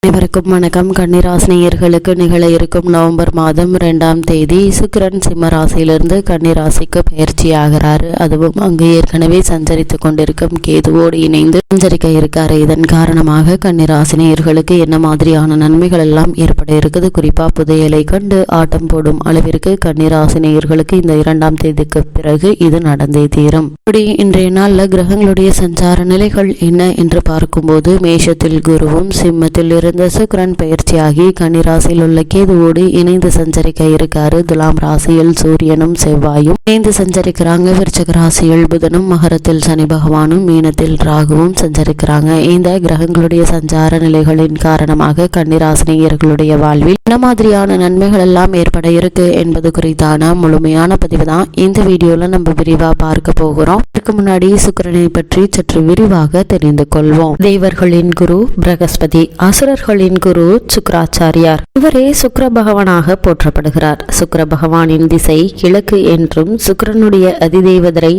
அனைவருக்கும் வணக்கம். கன்னிராசினியர்களுக்கு நிகழ இருக்கும் நவம்பர் மாதம் 2ஆம் தேதி சுக்கிரன் சிம்ம ராசியிலிருந்து கன்னிராசிக்கு பயிற்சி ஆகிறாரு. அதுவும் அங்கு ஏற்கனவே சஞ்சரித்து கொண்டிருக்கும் கேதுவோடு இணைந்து சஞ்சரிக்க இருக்காரு. இதன் காரணமாக கன்னிராசினியர்களுக்கு என்ன மாதிரியான நன்மைகள் எல்லாம் ஏற்பட இருக்குது, குறிப்பா புதையலை கண்டு ஆட்டம் போடும் அளவிற்கு கன்னிராசினியர்களுக்கு இந்த 2ஆம் தேதிக்கு பிறகு இது நடந்தே தீரும். இப்படி இன்றைய நாள்ல கிரகங்களுடைய சஞ்சார நிலைகள் என்ன என்று பார்க்கும்போது, மேஷத்தில் குருவும் சிம்மத்தில் இருந்த சுக்கிரன் பயிற்சியாகி கன்னிராசியில் உள்ள கேதுவோடு இணைந்து சஞ்சரிக்க இருக்காரு. துலாம் ராசியில் சூரியனும் செவ்வாயும் இணைந்து சஞ்சரிக்கிறாங்க. விருச்சிக ராசியில் புதனும், மகரத்தில் சனி பகவானும், மீனத்தில் ராகுவும் சஞ்சரிக்கிறாங்க. இந்த கிரகங்களுடைய சஞ்சார நிலைகளின் காரணமாக கன்னிராசினியர்களுடைய வாழ்வில் என்ன மாதிரியான நன்மைகள் எல்லாம் ஏற்பட இருக்கு என்பது குறித்தான முழுமையான பதிவு தான் இந்த வீடியோல நம்ம விரிவா பார்க்க போகிறோம். இதுக்கு முன்னாடி சுக்கிரனை பற்றி சற்று விரிவாக தெரிந்து கொள்வோம். தேவர்களின் குரு பிரகஸ்பதி, அசுரர்களின் குரு சுக்கிராச்சாரியார். இவரே சுக்கிர பகவானாக போற்றப்படுகிறார். சுக்கிர பகவானின் திசை கிழக்கு என்றும், சுக்கிரனுடைய அதிதேவதரை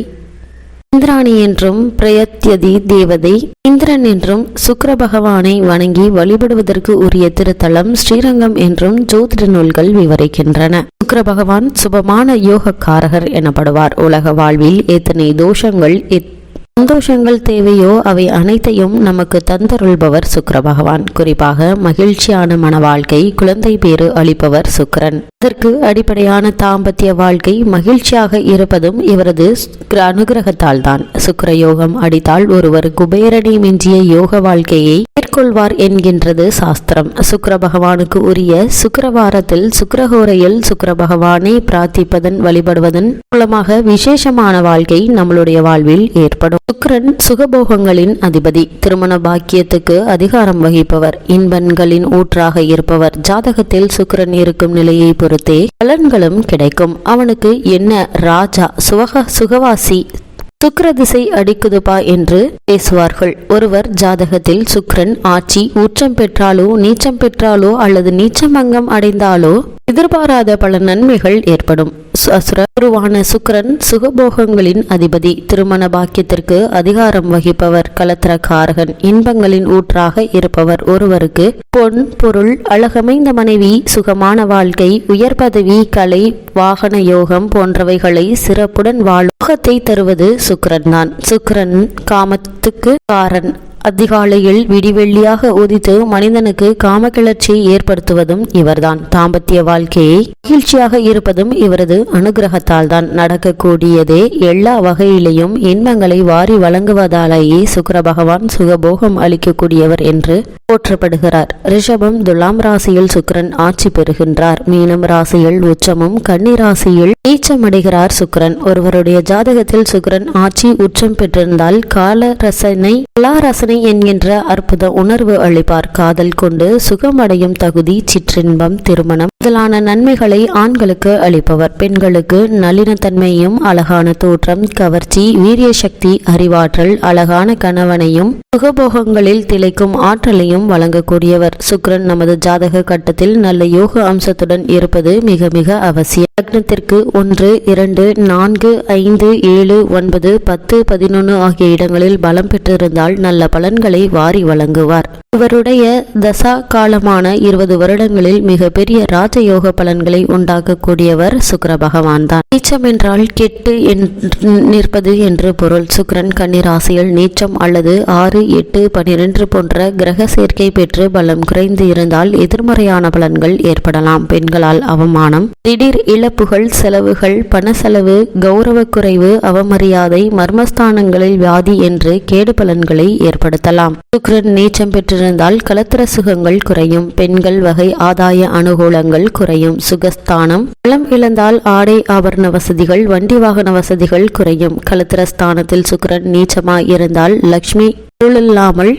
இந்திராணி என்றும், பிரயத்யதி தேவதை இந்திரன் என்றும், சுக்கிர பகவானை வணங்கி வழிபடுவதற்கு உரிய திருத்தலம் ஸ்ரீரங்கம் என்றும் ஜோதிட நூல்கள் விவரிக்கின்றன. சுக்கிர பகவான் சுபமான யோகக்காரகர் எனப்படுவார். உலக வாழ்வில் எத்தனை தோஷங்கள் சந்தோஷங்கள் தேவையோ அவை அனைத்தையும் நமக்கு தந்தருள்பவர் சுக்கிர பகவான். குறிப்பாக மகிழ்ச்சியான மன வாழ்க்கை, குழந்தை பேறு அளிப்பவர் சுக்கிரன். அதற்கு அடிப்படையான தாம்பத்திய வாழ்க்கை மகிழ்ச்சியாக இருப்பதும் இவரது அனுகிரகத்தால் தான். சுக்கிர யோகம் அடித்தால் ஒருவர் குபேரனை மிஞ்சிய யோக வாழ்க்கையை மேற்கொள்வார் என்கின்றது சாஸ்திரம். சுக்கிர பகவானுக்கு உரிய சுக்கிரவாரத்தில் சுக்கிரஹோரையில் சுக்கிர பகவானை பிரார்த்திப்பதன் வழிபடுவதன் மூலமாக விசேஷமான வாழ்க்கை நம்மளுடைய வாழ்வில் ஏற்படும். சுக்கிரன் சுகபோகங்களின் அதிபதி, திருமண பாக்கியத்துக்கு அதிகாரம் வகிப்பவர், இன்பன்களின் ஊற்றாக இருப்பவர். ஜாதகத்தில் சுக்கிரன் இருக்கும் நிலையை பொறுத்தே பலன்களும் கிடைக்கும். அவனுக்கு என்ன ராஜா சுகவாசி சுக்கிர திசை அடிக்குதுபா என்று பேசுவார்கள். ஒருவர் ஜாதகத்தில் சுக்கிரன் ஆட்சி உச்சம் பெற்றாலோ, நீச்சம் பெற்றாலோ அல்லது நீச்சமங்கம் அடைந்தாலோ எதிர்பாராத பல நன்மைகள் ஏற்படும். அசுரகுருவான சுக்கிரன் சுகபோகங்களின் அதிபதி, திருமண பாக்கியத்திற்கு அதிகாரம் வகிப்பவர், கலத்திரக்காரகன், இன்பங்களின் ஊற்றாக இருப்பவர். ஒருவருக்கு பொன் பொருள், அழகமைந்த மனைவி, சுகமான வாழ்க்கை, உயர் பதவி, கலை, வாகன யோகம் போன்றவைகளை சிறப்புடன் வாழத்தை தருவது சுக்கிரன் தான். சுக்கிரன் காமத்துக்கு காரன். அதிகாலையில் விடிவெள்ளியாக உதித்து மனிதனுக்கு காமக்கிளர்ச்சியை ஏற்படுத்துவதும் இவர்தான். தாம்பத்திய வாழ்க்கையை மகிழ்ச்சியாக இருப்பதும் இவரது அனுகிரகத்தால் தான். நடக்கக்கூடியதே எல்லா வகையிலையும் இன்பங்களை வாரி வழங்குவதாலேயே சுக்கிர பகவான் சுகபோகம் அளிக்கக்கூடியவர் என்று போற்றப்படுகிறார். ரிஷபம் துலாம் ராசியில் சுக்கிரன் ஆட்சி பெறுகின்றார். மீனம் ராசியில் உச்சமும், கன்னி ராசியில் நீச்சமடைகிறார் சுக்கிரன். ஒருவருடைய ஜாதகத்தில் சுக்கிரன் ஆட்சி உச்சம் பெற்றிருந்தால் கலாரசனை என்கின்ற அற்புத உணர்வு அளிப்பார். காதல் கொண்டு சுகமடையும் தகுதி, சிற்றின்பம், திருமணம் முதலான நன்மைகளை ஆண்களுக்கு அளிப்பவர். பெண்களுக்கு நளினத்தன்மையும், அழகான தோற்றம், கவர்ச்சி, வீரிய சக்தி, அறிவாற்றல், அழகான கணவனையும் சுகபோகங்களில் திளைக்கும் ஆற்றலையும் வழங்கக்கூடியவர். சுக்கிரன் நமது ஜாதக கட்டத்தில் நல்ல யோக அம்சத்துடன் இருப்பது மிக மிக அவசியம். லக்னத்திற்கு 1, 2, 4, 5, 7, 9, 10, 11 ஆகிய இடங்களில் பலம் பெற்றிருந்தால் நல்ல பலன்களை வாரி வழங்குவார். இவருடைய தசா காலமான 20 வருடங்களில் மிக பெரிய ராஜயோக பலன்களை உண்டாக்கக்கூடியவர் சுக்கிர பகவான் தான். நீச்சம் என்றால் கெட்டு நிற்பது என்று பொருள். சுக்கிரன் கன்னிராசியில் நீச்சம் அல்லது 6, 8, 12 போன்ற கிரக சேர்க்கை பெற்று பலம் குறைந்து இருந்தால் எதிர்மறையான பலன்கள் ஏற்படலாம். பெண்களால் அவமானம், திடீர் இழப்புகள், செலவுகள், பண செலவு, கௌரவ குறைவு, அவமரியாதை, மர்மஸ்தானங்களில் வியாதி என்று கேடு பலன்களை ஏற்படுத்தலாம். சுக்கிரன் நீச்சம் பெற்றிருந்தால் கலத்திர சுகங்கள் குறையும். பெண்கள் வகை ஆதாய அனுகூலங்கள் குறையும். சுகஸ்தானம் பலம் இழந்தால் ஆடை ஆபரண வசதிகள், வண்டி வாகன வசதிகள் குறையும். கலத்திர ஸ்தானத்தில் சுக்கிரன் நீச்சமாய் இருந்தால் லட்சுமி இல்லாமல்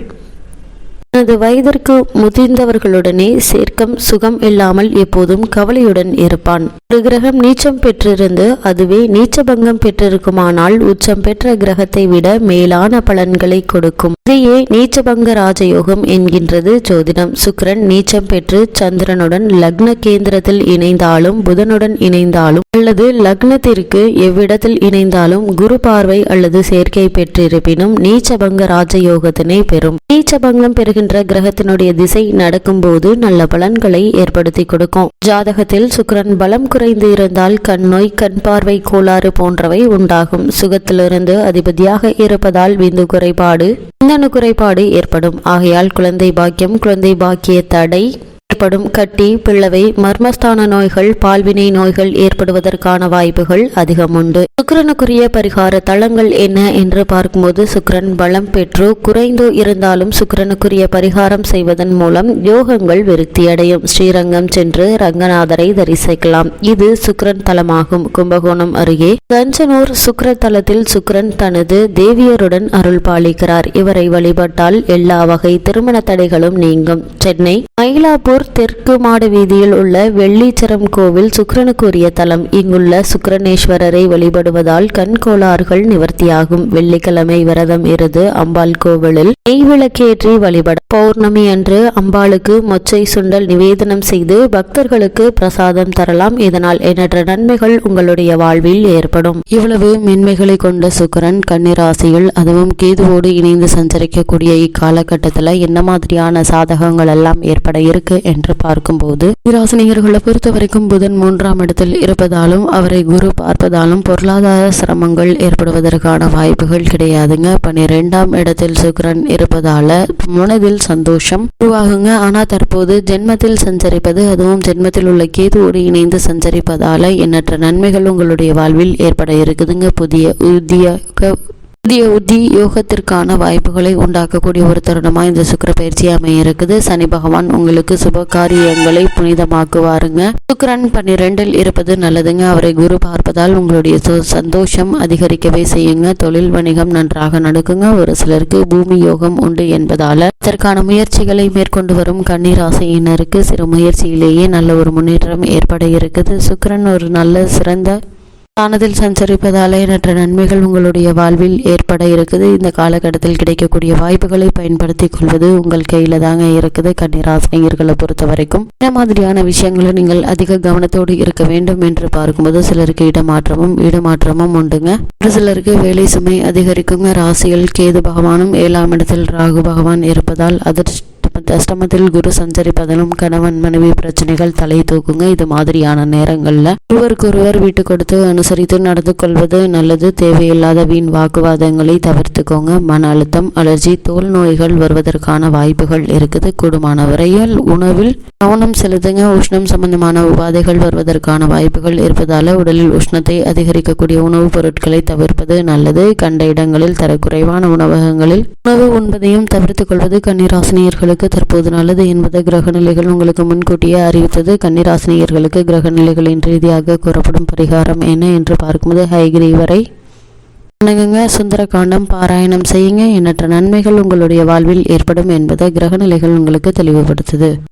தனது வயதிற்கு முதிர்ந்தவர்களுடனே சேர்க்கம் சுகம் இல்லாமல் எப்போதும் கவலையுடன் இருப்பான். ஒரு கிரகம் நீச்சம் பெற்றிருந்து அதுவே நீச்சபங்கம் பெற்றிருக்குமானால் உச்சம் பெற்ற கிரகத்தை விட மேலான பலன்களை கொடுக்கும். இதையே நீச்சபங்க ராஜயோகம் என்கின்றது ஜோதிடம். சுக்கிரன் நீச்சம் பெற்று சந்திரனுடன் லக்ன கேந்திரத்தில் இணைந்தாலும், புதனுடன் இணைந்தாலும் அல்லது லக்னத்திற்கு எவ்விடத்தில் இணைந்தாலும் குரு பார்வை அல்லது சேர்க்கை பெற்றிருப்பினும் நீச்சபங்க ராஜயோகத்தினை பெறும். நீச்சபங்கம் பெறுகின்ற செல்கின்ற கிரகத்தினுடைய திசை நடக்கும்போது நல்ல பலன்களை ஏற்படுத்தி கொடுக்கும். ஜாதகத்தில் சுக்கிரன் பலம் குறைந்து இருந்தால் கண் நோய், கண் பார்வை கோளாறு போன்றவை உண்டாகும். சுகத்திலிருந்து அதிபதியாக இருப்பதால் விந்து குறைபாடு, விந்தணு குறைபாடு ஏற்படும். ஆகையால் குழந்தை பாக்கியம், குழந்தை பாக்கிய தடை ஏற்படும். கட்டி, பிளவை, மர்மஸ்தான நோய்கள், பால்வினை நோய்கள் ஏற்படுவதற்கான வாய்ப்புகள் அதிகம் உண்டு. சுக்கிரனுக்குரிய பரிகார தளங்கள் என்ன என்று பார்க்கும்போது, சுக்கிரன் பலம் பெற்று குறைந்தோ இருந்தாலும் சுக்கிரனுக்குரிய பரிகாரம் செய்வதன் மூலம் யோகங்கள் விருத்தியடையும். ஸ்ரீரங்கம் சென்று ரங்கநாதரை தரிசிக்கலாம். இது சுக்கிரன் தலமாகும். கும்பகோணம் அருகே கஞ்சனூர் சுக்கிர தலத்தில் சுக்கிரன் தனது தேவியருடன் அருள் பாலிக்கிறார். இவரை வழிபட்டால் எல்லா வகை திருமண தடைகளும் நீங்கும். சென்னை மயிலாப்பூர் தெற்கு மாட வீதியில் உள்ள வெள்ளீச்சரம் கோவில் சுக்கிரனுக்குரிய தலம். இங்குள்ள சுக்கிரனேஸ்வரரை வழிபடுவதால் கண் கோளாறுகள் நிவர்த்தியாகும். வெள்ளிக்கிழமை விரதம் இருந்து அம்பாள் கோவிலில் நெய் விளக்கேற்றி வழிபட, பௌர்ணமி அன்று அம்பாளுக்கு மொச்சை சுண்டல் நிவேதனம் செய்து பக்தர்களுக்கு பிரசாதம் தரலாம். இதனால் எண்ணற்ற நன்மைகள் உங்களுடைய வாழ்வில் ஏற்படும். இவ்வளவு மென்மைகளை கொண்ட சுக்கிரன் கன்னிராசியில், அதுவும் கேதுவோடு இணைந்து சஞ்சரிக்கக்கூடிய இக்காலகட்டத்தில் என்ன மாதிரியான சாதகங்கள் எல்லாம் ஏற்பட இருக்கு என்று பார்க்கும்போது, ராசினியர்களை பொறுத்த வரைக்கும் புதன் 3ஆம் இடத்தில் இருப்பதாலும் அவரை குரு பார்ப்பதாலும் பொருளாதார சிரமங்கள் ஏற்படுவதற்கான வாய்ப்புகள் கிடையாதுங்க. 12ஆம் இடத்தில் சுக்கிரன் இருப்பதால மனதில் சந்தோஷம் உருவாகுங்க. ஆனா தற்போது ஜென்மத்தில் சஞ்சரிப்பது, அதுவும் ஜென்மத்தில் உள்ள கேதுவோடு இணைந்து சஞ்சரிப்பதால எண்ணற்ற நன்மைகள் உங்களுடைய வாழ்வில் ஏற்பட இருக்குதுங்க. புதிய உத்தியோகத்திற்கான வாய்ப்புகளை உண்டாக்கக்கூடிய ஒரு தருணமா இந்த சுக்கிர பயிற்சி அமைய இருக்குது. சனி பகவான் உங்களுக்கு சுப காரியங்களை புனிதமாக்குவாருங்க. சுக்கிரன் 12இல் இருப்பது நல்லதுங்க. அவரை குரு பார்ப்பதால் உங்களுடைய சந்தோஷம் அதிகரிக்கவே செய்யுங்க. தொழில் வணிகம் நன்றாக நடக்குங்க. ஒரு சிலருக்கு பூமி யோகம் உண்டு என்பதால இதற்கான முயற்சிகளை மேற்கொண்டு வரும் கன்னிராசியினருக்கு சிறு முயற்சியிலேயே நல்ல ஒரு முன்னேற்றம் ஏற்பட இருக்குது. சுக்கிரன் ஒரு நல்ல சிறந்த ஸ்தானத்தில் சஞ்சரிப்பதால எண்ணற்ற நன்மைகள் உங்களுடைய வாழ்வில் ஏற்பட இருக்குது. இந்த காலகட்டத்தில் கிடைக்கக்கூடிய வாய்ப்புகளை பயன்படுத்தி கொள்வது உங்கள் கையில தாங்க இருக்குது. கன்னிராசினியர்களை பொறுத்த வரைக்கும் இந்த மாதிரியான விஷயங்களை நீங்கள் அதிக கவனத்தோடு இருக்க வேண்டும் என்று பார்க்கும்போது, சிலருக்கு இடமாற்றமும் உண்டுங்க. ஒரு சிலருக்கு வேலை சுமை அதிகரிக்குங்க. ராசியில் கேது பகவானும் 7ஆம் இடத்தில் ராகு பகவான் இருப்பதால் அஷ்டமத்தில் குரு சஞ்சரிப்பதிலும் கணவன் மனைவி பிரச்சனைகள் தலை தூக்குங்க. இது மாதிரியான நேரங்கள்ல ஒருவருக்கொருவர் விட்டு கொடுத்து அனுசரித்து நடந்து கொள்வது நல்லது. தேவையில்லாத வீண் வாக்குவாதங்களை தவிர்த்துக்கோங்க. மன அழுத்தம், அலர்ஜி, தோல் நோய்கள் வருவதற்கான வாய்ப்புகள் இருக்குது. கூடுமான வரையில் உணவில் கவனம் செலுத்துங்க. உஷ்ணம் சம்பந்தமான உபாதைகள் வருவதற்கான வாய்ப்புகள் இருப்பதால உடலில் உஷ்ணத்தை அதிகரிக்கக்கூடிய உணவுப் பொருட்களை தவிர்ப்பது நல்லது. கண்ட இடங்களில் தரக்குறைவான உணவகங்களில் உணவு உண்பதையும் தவிர்த்துக் கொள்வது கன்னிராசினியர்களுக்கு தற்போது நல்லது என்பது கிரகநிலைகள் உங்களுக்கு முன்கூட்டியே அறிவித்தது. கன்னிராசினியர்களுக்கு கிரகநிலைகளின் ரீதியாக கூறப்படும் பரிகாரம் என்ன என்று பார்க்கும்போது, ஹயகிரீவரை வணங்குங்க, சுந்தரகாண்டம் பாராயணம் செய்யுங்க. எண்ணற்ற நன்மைகள் உங்களுடைய வாழ்வில் ஏற்படும் என்பதை கிரகநிலைகள் உங்களுக்கு தெளிவுபடுத்துது.